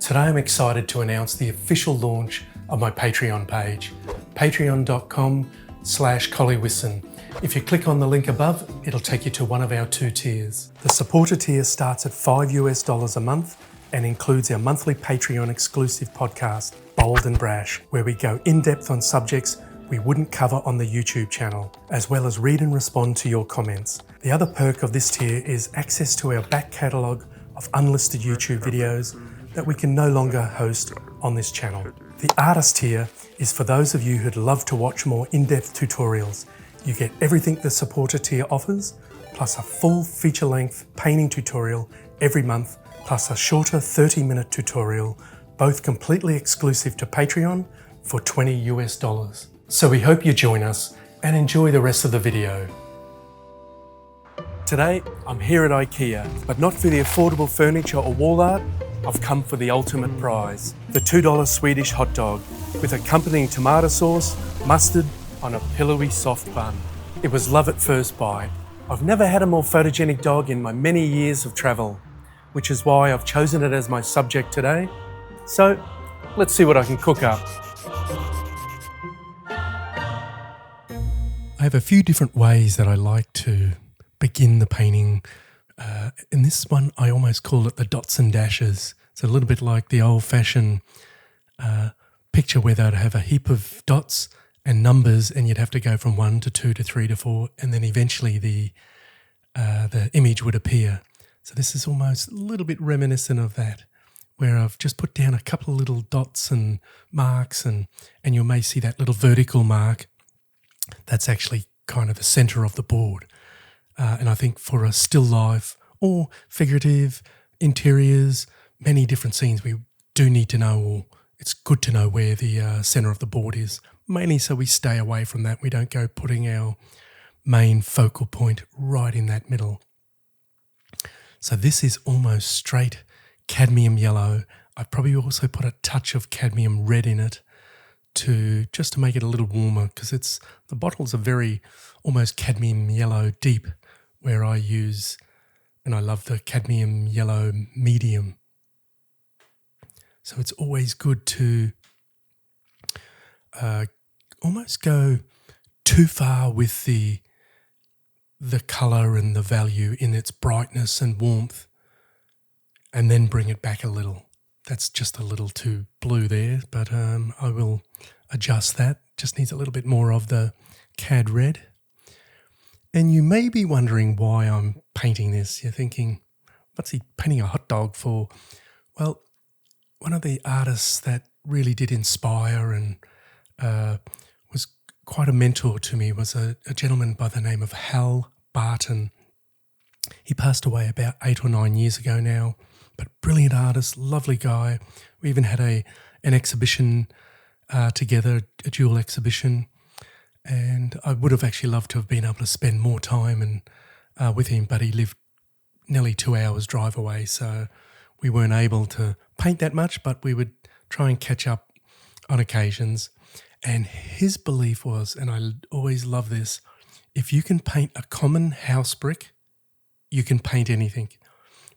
Today I'm excited to announce the official launch of my Patreon page, patreon.com/Whisson. If you click on the link above, it'll take you to one of our 2 tiers. The supporter tier starts at $5 a month and includes our monthly Patreon exclusive podcast, Bold and Brash, where we go in depth on subjects we wouldn't cover on the YouTube channel, as well as read and respond to your comments. The other perk of this tier is access to our back catalogue of unlisted YouTube videos that we can no longer host on this channel. The artist tier is for those of you who'd love to watch more in-depth tutorials. You get everything the supporter tier offers, plus a full feature-length painting tutorial every month, plus a shorter 30-minute tutorial, both completely exclusive to Patreon for $20. So we hope you join us and enjoy the rest of the video. Today, I'm here at IKEA, but not for the affordable furniture or wall art. I've come for the ultimate prize, the $2 Swedish hot dog with accompanying tomato sauce, mustard on a pillowy soft bun. It was love at first bite. I've never had a more photogenic dog in my many years of travel, which is why I've chosen it as my subject today. So let's see what I can cook up. I have a few different ways that I like to begin the painting. In this one, I almost call it the dots and dashes. It's a little bit like the old-fashioned picture where they'd have a heap of dots and numbers, and you'd have to go from 1 to 2 to 3 to 4, and then eventually the image would appear. So this is almost a little bit reminiscent of that, where I've just put down a couple of little dots and marks, and you may see that little vertical mark. That's actually kind of the center of the board. And I think for a still life or figurative interiors, many different scenes, we do need to know, or it's good to know where the center of the board is, mainly so we stay away from that. We don't go putting our main focal point right in that middle. So this is almost straight cadmium yellow. I've probably also put a touch of cadmium red in it just to make it a little warmer, because the bottles are very almost cadmium yellow deep, where I use, and I love the cadmium yellow medium. So it's always good to almost go too far with the colour and the value in its brightness and warmth, and then bring it back a little. That's just a little too blue there, but I will adjust that. Just needs a little bit more of the cad red. And you may be wondering why I'm painting this. You're thinking, what's he painting a hot dog for? Well, one of the artists that really did inspire and was quite a mentor to me was a gentleman by the name of Hal Barton. He passed away about 8 or 9 years ago now, but brilliant artist, lovely guy. We even had an exhibition together, a dual exhibition, and I would have actually loved to have been able to spend more time with him, but he lived nearly 2 hours drive away, so we weren't able to paint that much, but we would try and catch up on occasions. And his belief was, and I always love this, if you can paint a common house brick, you can paint anything.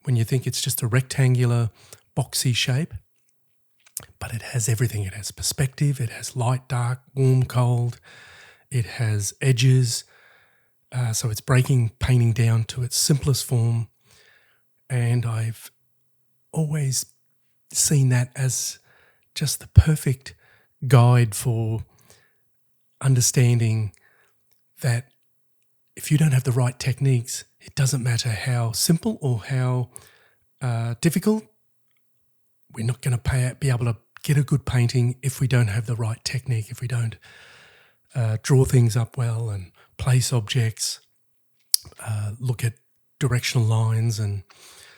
When you think it's just a rectangular, boxy shape, but it has everything. It has perspective, it has light, dark, warm, cold, it has edges, so it's breaking painting down to its simplest form. And I've always seen that as just the perfect guide for understanding that if you don't have the right techniques, it doesn't matter how simple or how difficult, we're not going to be able to get a good painting if we don't have the right technique, if we don't draw things up well and place objects, look at directional lines. And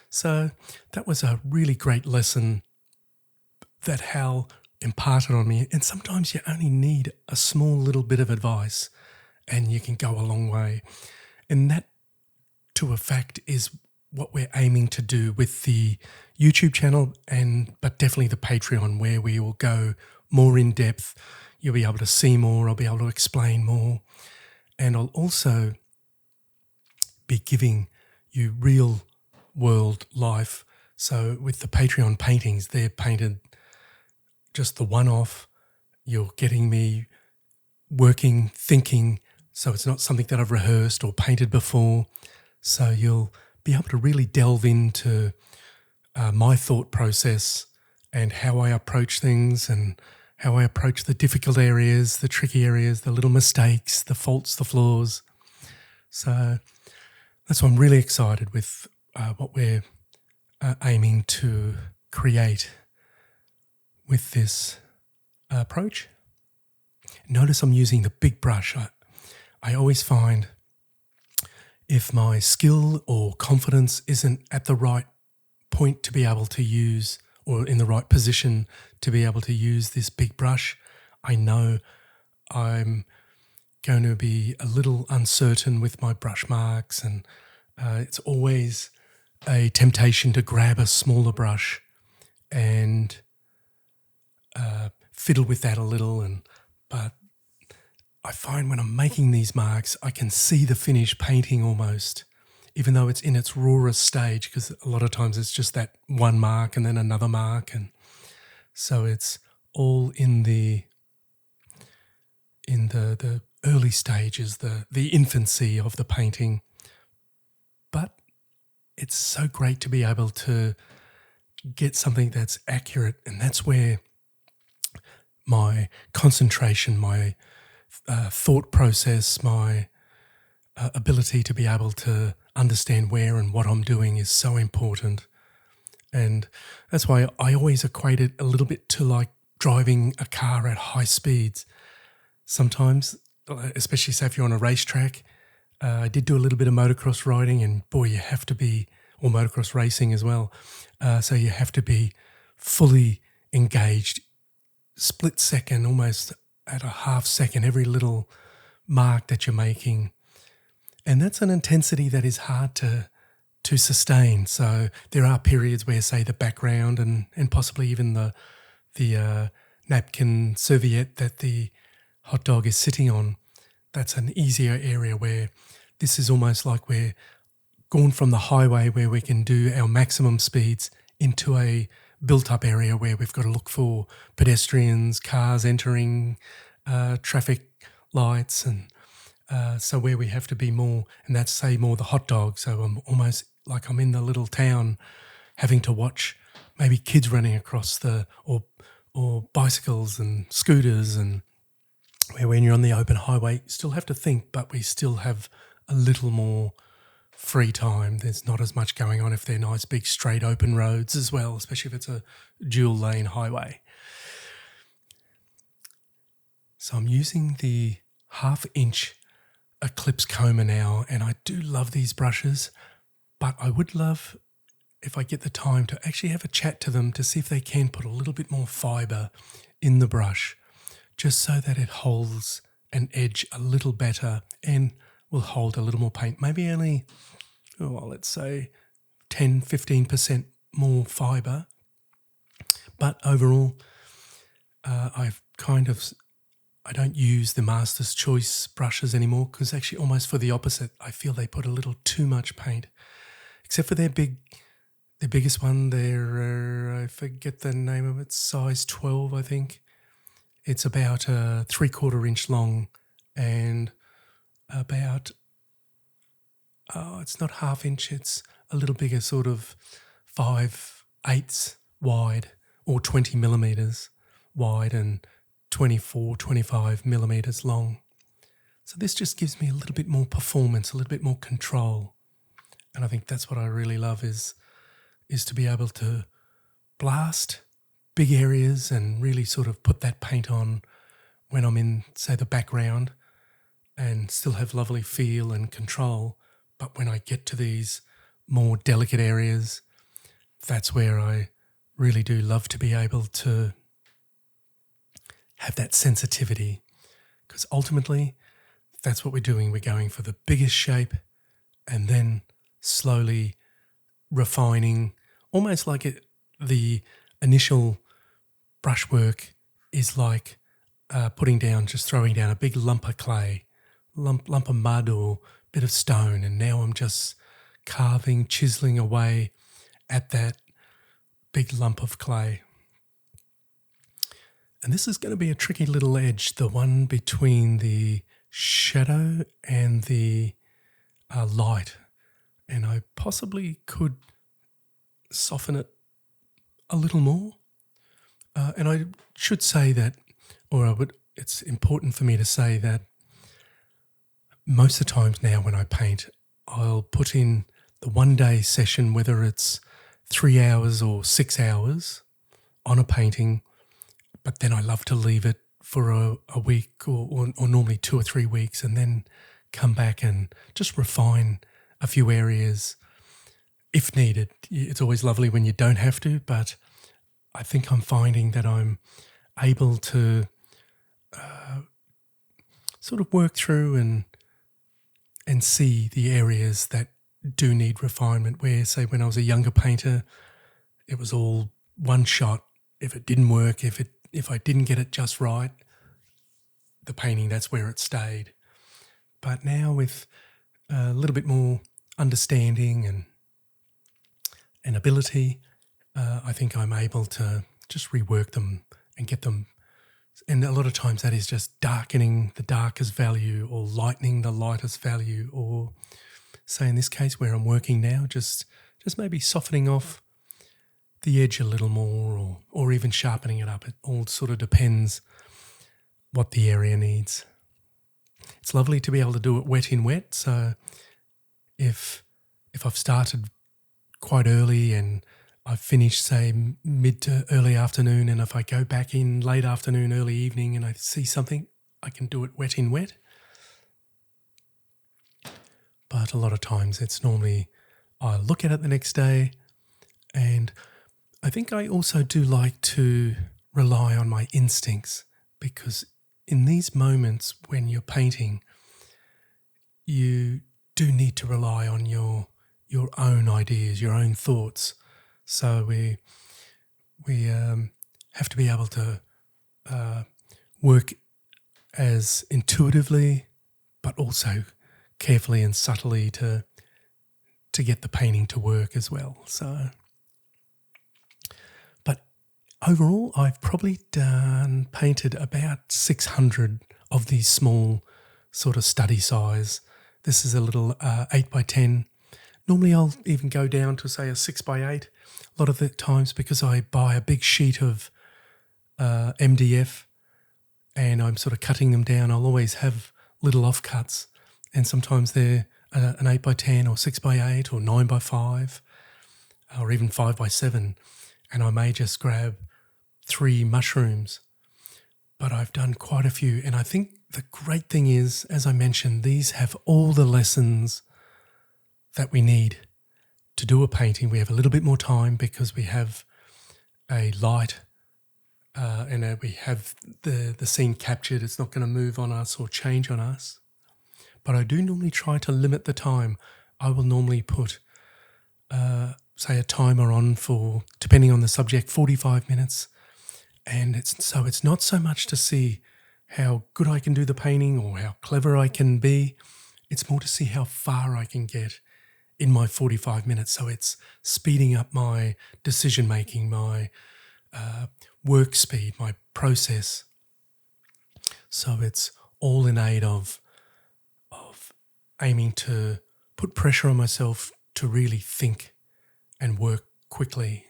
so that was a really great lesson that Hal imparted on me. And sometimes you only need a small little bit of advice and you can go a long way. And that, to a fact, is what we're aiming to do with the YouTube channel, but definitely the Patreon, where we will go more in depth. You'll be able to see more, I'll be able to explain more, and I'll also be giving you real world life So with the Patreon paintings, they're painted just the one-off. You're getting me working, thinking, so it's not something that I've rehearsed or painted before. So you'll be able to really delve into my thought process and how I approach things and how I approach the difficult areas, the tricky areas, the little mistakes, the faults, the flaws. So that's why I'm really excited with what we're aiming to create with this approach. Notice I'm using the big brush. I always find if my skill or confidence isn't at the right point to be able to use, or in the right position to be able to use this big brush, I know I'm going to be a little uncertain with my brush marks, and it's always a temptation to grab a smaller brush and fiddle with that a little. But I find when I'm making these marks, I can see the finished painting almost, even though it's in its rawest stage, because a lot of times it's just that one mark and then another mark. And so it's all in the early stages, the infancy of the painting. But it's so great to be able to get something that's accurate, and that's where my concentration, my thought process, my ability to be able to understand where and what I'm doing is so important. And that's why I always equate it a little bit to like driving a car at high speeds. Sometimes, especially say if you're on a racetrack, I did do a little bit of motocross riding, and boy, you have to be, or motocross racing as well. So you have to be fully engaged, split second, almost at a half second, every little mark that you're making. And that's an intensity that is hard to sustain. So there are periods where, say, the background and possibly even the napkin serviette that the hot dog is sitting on, that's an easier area where this is almost like we're gone from the highway where we can do our maximum speeds into a built-up area where we've got to look for pedestrians, cars entering, traffic lights, and so where we have to be more, and that's, say, more the hot dog. So I'm almost like I'm in the little town having to watch maybe kids running across or bicycles and scooters, and where when you're on the open highway, you still have to think, but we still have a little more free time. There's not as much going on if they're nice big straight open roads as well, especially if it's a dual lane highway. So I'm using the 1/2 inch Eclipse comber now, and I do love these brushes, but I would love, if I get the time, to actually have a chat to them to see if they can put a little bit more fibre in the brush, just so that it holds an edge a little better and will hold a little more paint. Maybe only, let's say 10-15% more fibre. But overall, I don't use the Master's Choice brushes anymore, because actually almost for the opposite, I feel they put a little too much paint. Except for their biggest one, I forget the name of it, size 12, I think. It's about 3/4 inch long and about, it's not 1/2 inch, it's a little bigger, sort of 5/8 wide, or 20 millimeters wide and 24-25 millimeters long. So this just gives me a little bit more performance, a little bit more control. And I think that's what I really love is to be able to blast big areas and really sort of put that paint on when I'm in, say, the background, and still have lovely feel and control. But when I get to these more delicate areas, that's where I really do love to be able to have that sensitivity, because ultimately that's what we're doing. We're going for the biggest shape and then slowly refining, almost like the initial brushwork is like throwing down a big lump of clay, lump of mud or bit of stone, and now I'm just carving, chiseling away at that big lump of clay. And this is going to be a tricky little edge, the one between the shadow and the light. And I possibly could soften it a little more. And I should say that, it's important for me to say that most of the times now when I paint, I'll put in the 1 day session, whether it's 3 hours or 6 hours on a painting, but then I love to leave it for a week or normally 2 or 3 weeks, and then come back and just refine a few areas if needed. It's always lovely when you don't have to, but I think I'm finding that I'm able to sort of work through and see the areas that do need refinement, where, say, when I was a younger painter, it was all one shot. If it didn't work, if I didn't get it just right, the painting, that's where it stayed. But now with a little bit more understanding and ability, I think I'm able to just rework them and get them. And a lot of times that is just darkening the darkest value or lightening the lightest value, or, say in this case where I'm working now, just maybe softening off the edge a little more, or even sharpening it up. It all sort of depends what the area needs. It's lovely to be able to do it wet in wet. So if I've started quite early and I've finished, say, mid to early afternoon, and if I go back in late afternoon, early evening, and I see something, I can do it wet in wet. But a lot of times it's normally I look at it the next day, and I think I also do like to rely on my instincts, because in these moments when you're painting, you do need to rely on your own ideas, your own thoughts. So we have to be able to work as intuitively, but also carefully and subtly to get the painting to work as well. So, but overall, I've probably painted about 600 of these small sort of study size. This is a little 8x10. Normally I'll even go down to, say, a 6x8. A lot of the times, because I buy a big sheet of MDF and I'm sort of cutting them down, I'll always have little offcuts. And sometimes they're an 8x10 or 6x8 or 9x5 or even 5x7. And I may just grab 3 mushrooms. But I've done quite a few. And I think the great thing is, as I mentioned, these have all the lessons that we need to do a painting. We have a little bit more time because we have a light and we have the scene captured. It's not going to move on us or change on us. But I do normally try to limit the time. I will normally put, say, a timer on for, depending on the subject, 45 minutes. And it's not so much to see how good I can do the painting or how clever I can be. It's more to see how far I can get in my 45 minutes. So it's speeding up my decision making, my work speed, my process. So it's all in aid of aiming to put pressure on myself to really think and work quickly,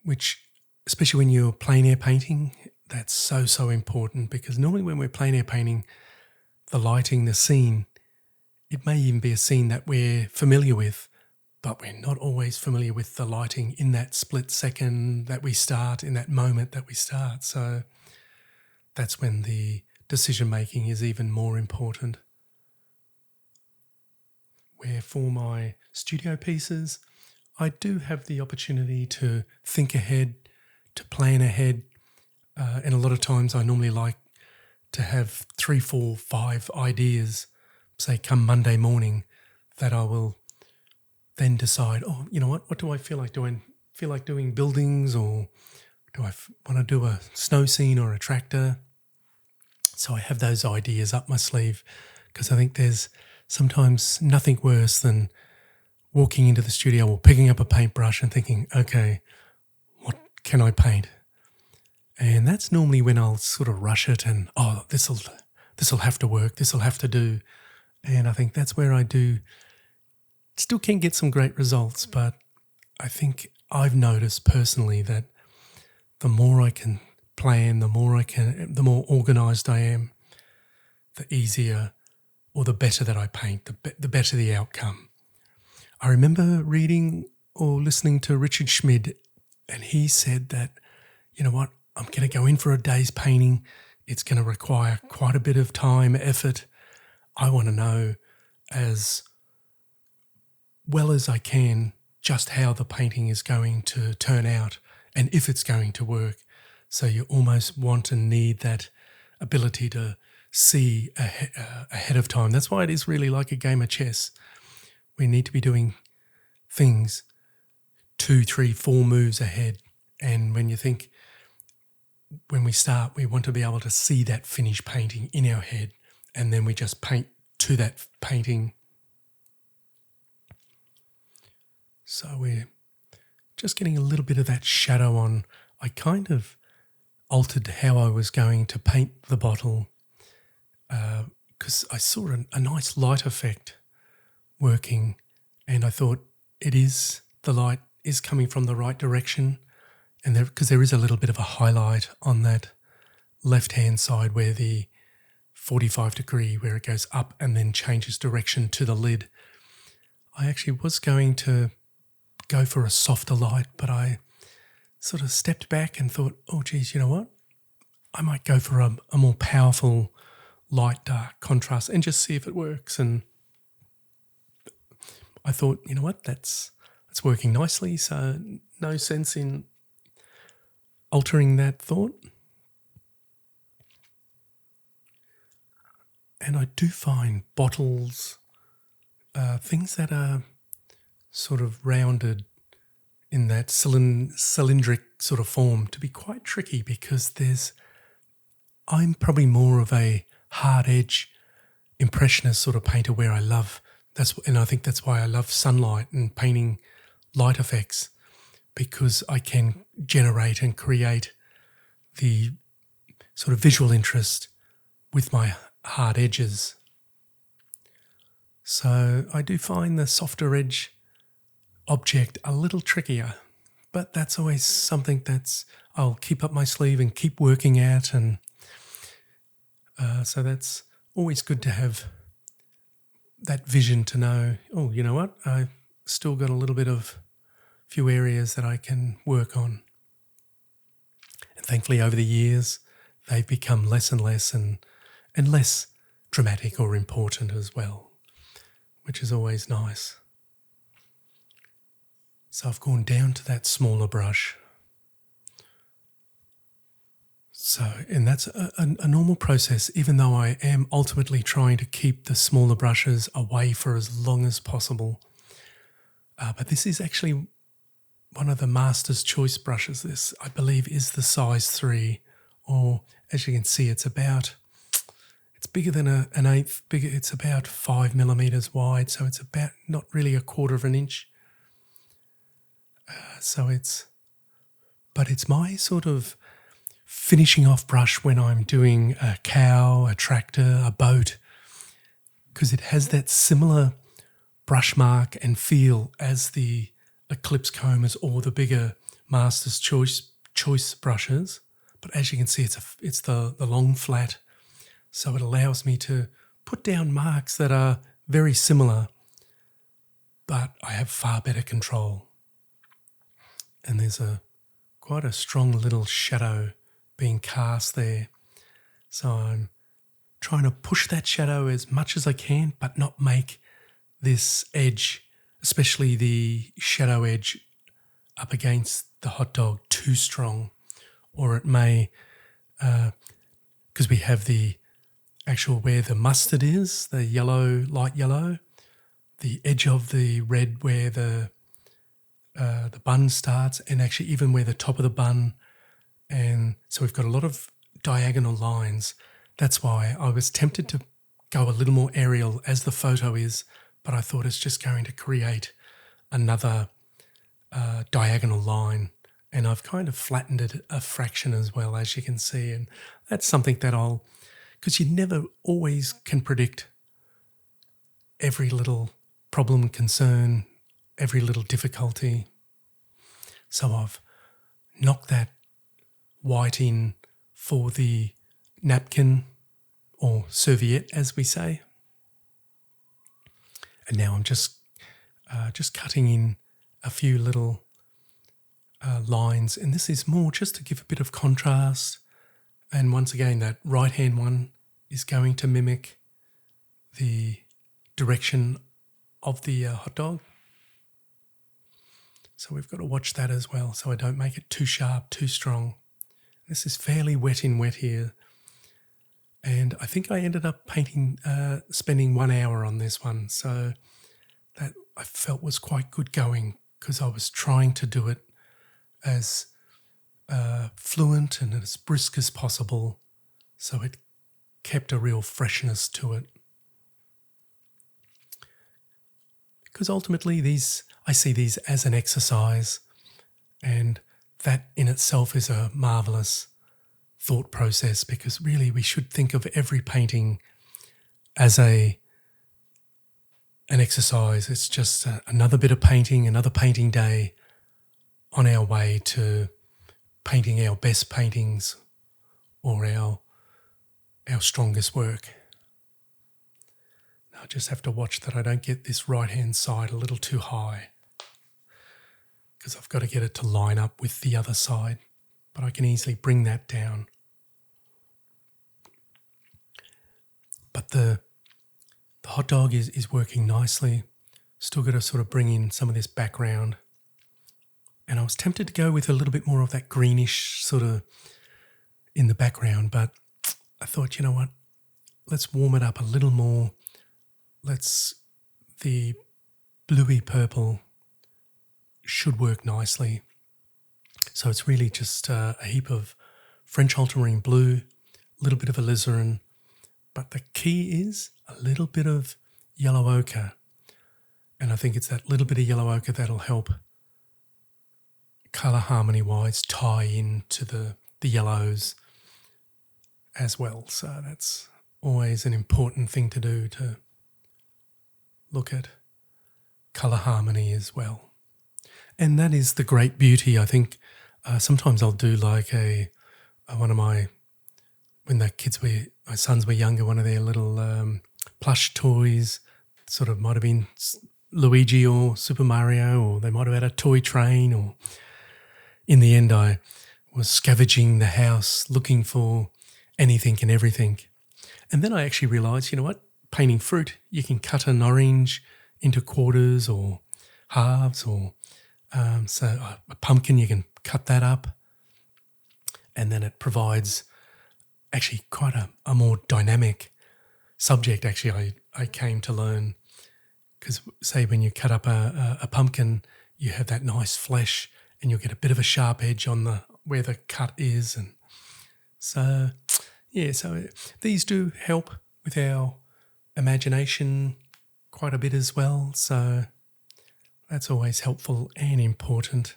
which, especially when you're plein air painting, that's so important, because normally when we're plein air painting, the lighting, the scene, it may even be a scene that we're familiar with, but we're not always familiar with the lighting in that split second that we start, in that moment that we start. So that's when the decision making is even more important. Where for my studio pieces, I do have the opportunity to think ahead, to plan ahead, and a lot of times I normally like to have 3, 4, 5 ideas, say come Monday morning, that I will then decide, oh, you know what do I feel like doing? Feel like doing buildings, or do I want to do a snow scene or a tractor? So I have those ideas up my sleeve, because I think there's sometimes nothing worse than walking into the studio or picking up a paintbrush and thinking, okay, what can I paint? And that's normally when I'll sort of rush it and, oh, this'll have to work, this'll have to do. And I think that's where I still can get some great results, but I think I've noticed personally that the more I can plan, the more organised I am, the easier or the better that I paint, the better the outcome. I remember reading or listening to Richard Schmid, and he said that, you know what, I'm going to go in for a day's painting. It's going to require quite a bit of time, effort. I want to know as well as I can just how the painting is going to turn out and if it's going to work. So you almost want and need that ability to see ahead of time. That's why it is really like a game of chess. We need to be doing things 2, 3, 4 moves ahead. And when we start, we want to be able to see that finished painting in our head, and then we just paint to that painting. So we're just getting a little bit of that shadow on. I kind of altered how I was going to paint the bottle because I saw a nice light effect working, and I thought the light is coming from the right direction, and because there is a little bit of a highlight on that left-hand side where the 45 degree, where it goes up and then changes direction to the lid. I actually was going to go for a softer light, but I sort of stepped back and thought, oh geez, you know what? I might go for a more powerful light dark contrast and just see if it works. And I thought, you know what, that's working nicely, so no sense in altering that thought. And I do find bottles, things that are sort of rounded in that cylindric sort of form, to be quite tricky, because I'm probably more of a hard edge impressionist sort of painter, where and I think that's why I love sunlight and painting light effects, because I can generate and create the sort of visual interest with my hard edges. So I do find the softer edge object a little trickier, but that's always something I'll keep up my sleeve and keep working at, and so that's always good to have that vision to know, oh, you know what, I've still got a little bit of few areas that I can work on. And thankfully over the years they've become less and less and less dramatic or important as well, which is always nice. So I've gone down to that smaller brush. And that's a normal process, even though I am ultimately trying to keep the smaller brushes away for as long as possible. But this is actually one of the Master's Choice brushes. This, I believe, is the size 3, or as you can see, it's bigger than an eighth. It's about 5 millimeters wide, so it's about not really a quarter of an inch. But it's my sort of finishing off brush when I'm doing a cow, a tractor, a boat, because it has that similar brush mark and feel as the Eclipse combers or the bigger Master's Choice brushes. But as you can see, it's the long flat, so it allows me to put down marks that are very similar, but I have far better control. And there's quite a strong little shadow being cast there. So I'm trying to push that shadow as much as I can, but not make this edge, especially the shadow edge up against the hot dog, too strong. Or it may, because we have the actual where the mustard is, the yellow, light yellow, the edge of the red where the bun starts, and actually even where the top of the bun, and so we've got a lot of diagonal lines. That's why I was tempted to go a little more aerial as the photo is, but I thought it's just going to create another diagonal line, and I've kind of flattened it a fraction as well, as you can see. And that's something that because you never always can predict every little problem, concern, every little difficulty. So I've knocked that white in for the napkin, or serviette as we say. And now I'm just cutting in a few little lines, and this is more just to give a bit of contrast. And once again, that right hand one is going to mimic the direction of the hot dog. So we've got to watch that as well, so I don't make it too sharp, too strong. This is fairly wet in wet here. And I think I ended up spending 1 hour on this one. So that I felt was quite good going, because I was trying to do it as fluent and as brisk as possible, so it kept a real freshness to it. Because ultimately I see these as an exercise, and that in itself is a marvellous thought process, because really we should think of every painting as an exercise. It's just another bit of painting, another painting day on our way to painting our best paintings or our strongest work. Now I just have to watch that I don't get this right-hand side a little too high, because I've got to get it to line up with the other side, but I can easily bring that down. But the hot dog is working nicely. Still got to sort of bring in some of this background. And I was tempted to go with a little bit more of that greenish sort of in the background, but I thought, you know what, let's warm it up a little more. The bluey purple should work nicely. So it's really just a heap of French ultramarine blue, a little bit of alizarin, but the key is a little bit of yellow ochre. And I think it's that little bit of yellow ochre that'll help colour harmony-wise tie into the yellows as well. So that's always an important thing to do, to look at colour harmony as well. And that is the great beauty. I think sometimes I'll do like one of my, when my sons were younger, one of their little plush toys, sort of might have been Luigi or Super Mario, or they might have had a toy train, or in the end I was scavenging the house looking for anything and everything. And then I actually realised, you know what, painting fruit, you can cut an orange into quarters or halves, or so a pumpkin, you can cut that up, and then it provides actually quite a more dynamic subject. Actually, I came to learn, because say when you cut up a pumpkin, you have that nice flesh, and you'll get a bit of a sharp edge on where the cut is, and so these do help with our imagination quite a bit as well. So that's always helpful and important.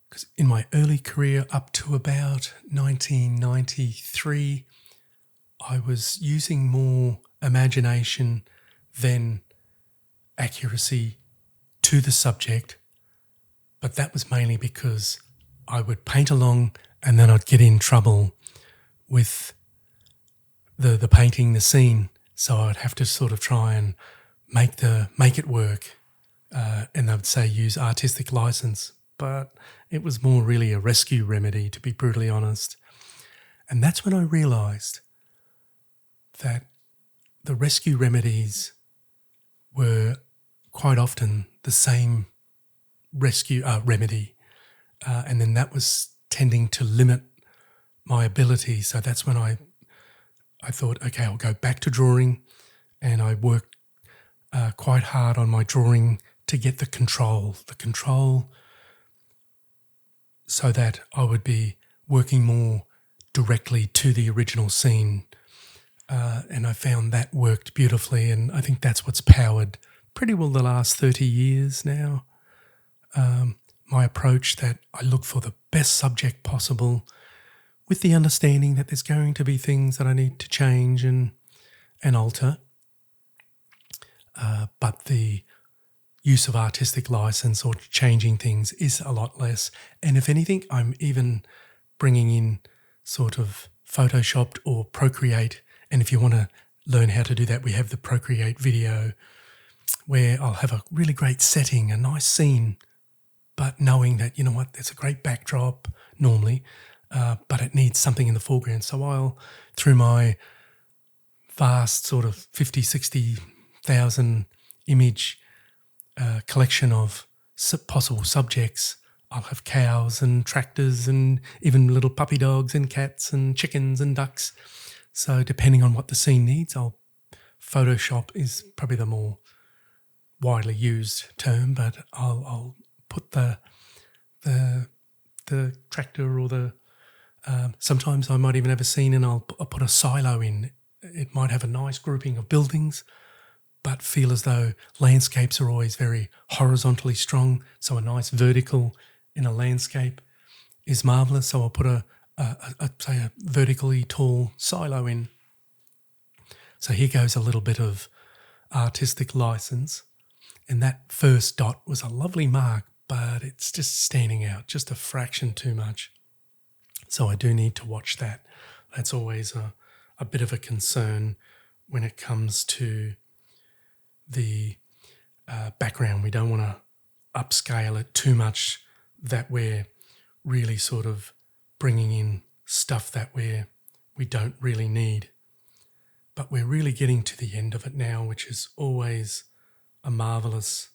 Because in my early career, up to about 1993, I was using more imagination than accuracy to the subject, but that was mainly because I would paint along and then I'd get in trouble with the painting, the scene, so I'd have to sort of try and make it work, and they would say use artistic license, but it was more really a rescue remedy, to be brutally honest. And that's when I realised that the rescue remedies were quite often the same rescue remedy, and then that was tending to limit my ability. So that's when I thought, okay, I'll go back to drawing, and I worked quite hard on my drawing to get the control so that I would be working more directly to the original scene, and I found that worked beautifully, and I think that's what's powered pretty well the last 30 years now. My approach that I look for the best subject possible with the understanding that there's going to be things that I need to change and alter. But the use of artistic license or changing things is a lot less. And if anything, I'm even bringing in sort of Photoshopped or Procreate. And if you want to learn how to do that, we have the Procreate video where I'll have a really great setting, a nice scene, but knowing that, you know what, there's a great backdrop normally, but it needs something in the foreground. So I'll, through my vast sort of 50, 60,000 image collection of possible subjects, I'll have cows and tractors and even little puppy dogs and cats and chickens and ducks. So depending on what the scene needs, Photoshop is probably the more widely used term, but I'll put the tractor or the sometimes I might even have a scene and I'll put a silo in. It might have a nice grouping of buildings, but feel as though landscapes are always very horizontally strong. So a nice vertical in a landscape is marvellous. So I'll put a vertically tall silo in. So here goes a little bit of artistic license. And that first dot was a lovely mark, but it's just standing out, just a fraction too much. So I do need to watch that. That's always a bit of a concern when it comes to the background. We don't want to upscale it too much that we're really sort of bringing in stuff that we don't really need. But we're really getting to the end of it now, which is always a marvellous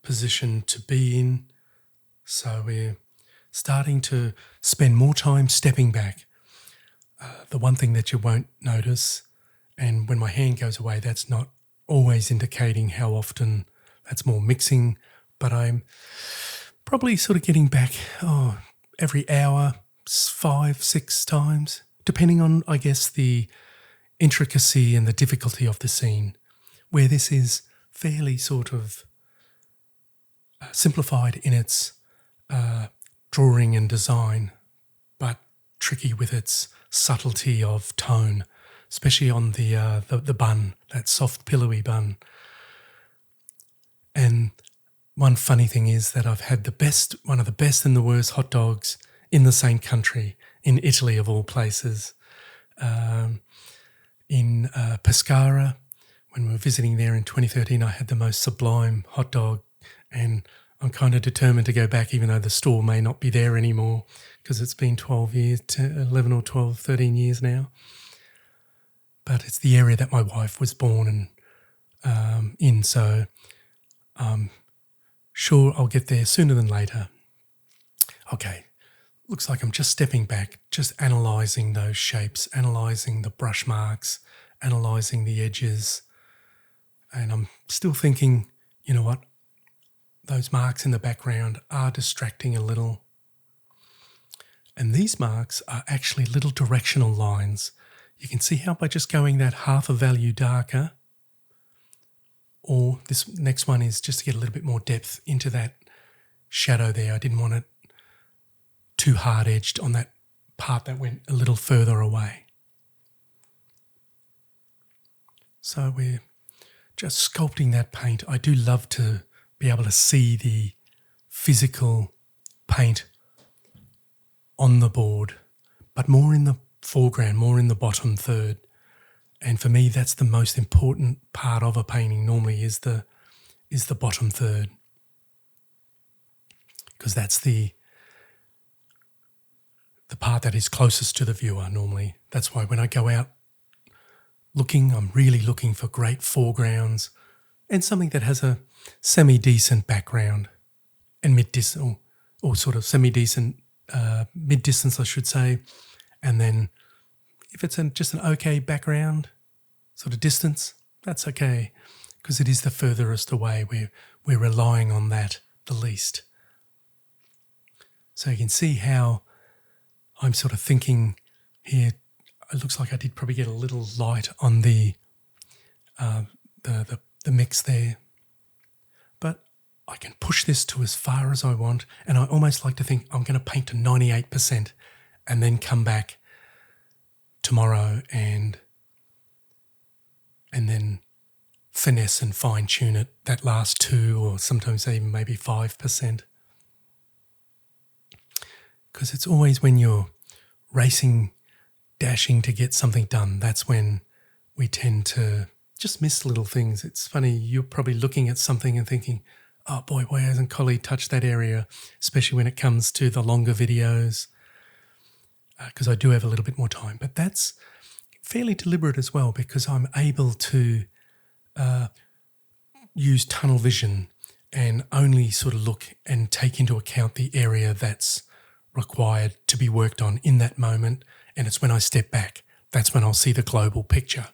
position to be in. So we're starting to spend more time stepping back. The one thing that you won't notice, and when my hand goes away, that's not always indicating how often, that's more mixing, but I'm probably sort of getting back every hour, 5, 6 times, depending on, I guess, the intricacy and the difficulty of the scene, where this is fairly sort of simplified in its drawing and design, but tricky with its subtlety of tone, especially on the bun, that soft pillowy bun. And one funny thing is that I've had one of the best and the worst hot dogs in the same country, in Italy of all places, in Pescara. When we were visiting there in 2013, I had the most sublime hot dog, and I'm kind of determined to go back, even though the store may not be there anymore, because it's been 11 or 12, 13 years now. But it's the area that my wife was born in, so I'm sure I'll get there sooner than later. Okay, looks like I'm just stepping back, just analysing those shapes, analysing the brush marks, analysing the edges, and I'm still thinking, you know what, those marks in the background are distracting a little. And these marks are actually little directional lines. You can see how by just going that half a value darker, or this next one is just to get a little bit more depth into that shadow there. I didn't want it too hard-edged on that part that went a little further away. So we're just sculpting that paint. I do love to be able to see the physical paint on the board, but more in the foreground, more in the bottom third. And for me, that's the most important part of a painting normally is the bottom third, because that's the part that is closest to the viewer normally. That's why when I go out looking, I'm really looking for great foregrounds and something that has a semi-decent background and mid-distance, or sort of semi-decent mid-distance, I should say. And then if it's just an okay background, sort of distance, that's okay, because it is the furthest away. We're relying on that the least. So you can see how I'm sort of thinking here, it looks like I did probably get a little light on the mix there. But I can push this to as far as I want, and I almost like to think I'm going to paint to 98% and then come back tomorrow and then finesse and fine-tune it, that last 2 or sometimes even maybe 5%. Because it's always when you're racing, dashing to get something done, that's when we tend to just miss little things. It's funny, you're probably looking at something and thinking, oh boy, why hasn't Collie touched that area, especially when it comes to the longer videos, because I do have a little bit more time. But that's fairly deliberate as well, because I'm able to use tunnel vision and only sort of look and take into account the area that's required to be worked on in that moment. And it's when I step back, that's when I'll see the global picture.